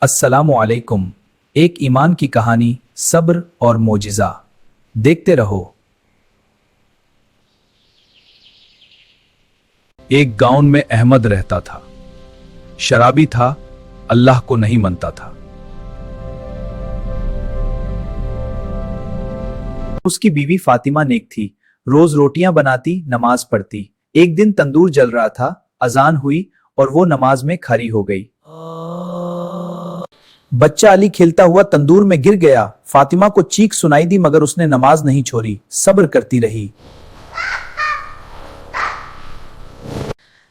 السلام علیکم۔ ایک ایمان کی کہانی، صبر اور معجزہ۔ دیکھتے رہو۔ ایک گاؤں میں احمد رہتا تھا۔ شرابی تھا، اللہ کو نہیں مانتا تھا۔ اس کی بیوی فاطمہ نیک تھی، روز روٹیاں بناتی، نماز پڑھتی۔ ایک دن تندور جل رہا تھا، اذان ہوئی اور وہ نماز میں کھڑی ہو گئی۔ بچہ علی کھیلتا ہوا تندور میں گر گیا۔ فاطمہ کو چیخ سنائی دی مگر اس نے نماز نہیں چھوڑی، صبر کرتی رہی۔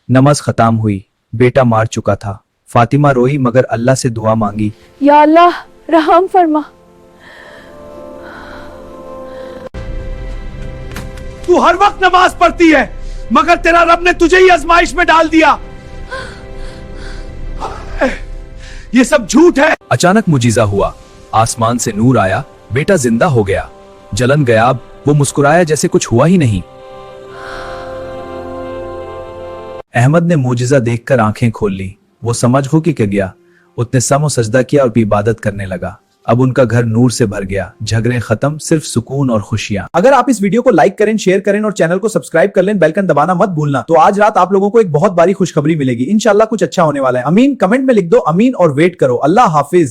نماز ختم ہوئی، بیٹا مار چکا تھا۔ فاطمہ روئی مگر اللہ سے دعا مانگی، یا اللہ رحم فرما۔ تو ہر وقت نماز پڑھتی ہے مگر تیرا رب نے تجھے ہی آزمائش میں ڈال دیا۔ یہ سب جھوٹ ہے۔ اچانک معجزہ ہوا، آسمان سے نور آیا، بیٹا زندہ ہو گیا۔ جلن غیاب، وہ مسکرایا جیسے کچھ ہوا ہی نہیں۔ احمد نے معجزہ دیکھ کر آنکھیں کھول لی، وہ سمجھ ہو کہ گیا۔ اس نے سم و سجدہ کیا اور بھی عبادت کرنے لگا۔ اب ان کا گھر نور سے بھر گیا، جھگڑے ختم، صرف سکون اور خوشیاں۔ اگر آپ اس ویڈیو کو لائک کریں، شیئر کریں اور چینل کو سبسکرائب کر لیں، بیل آئکن دبانا مت بھولنا۔ تو آج رات آپ لوگوں کو ایک بہت بڑی خوشخبری ملے گی، انشاءاللہ کچھ اچھا ہونے والا ہے۔ امین کمنٹ میں لکھ دو امین اور ویٹ کرو۔ اللہ حافظ۔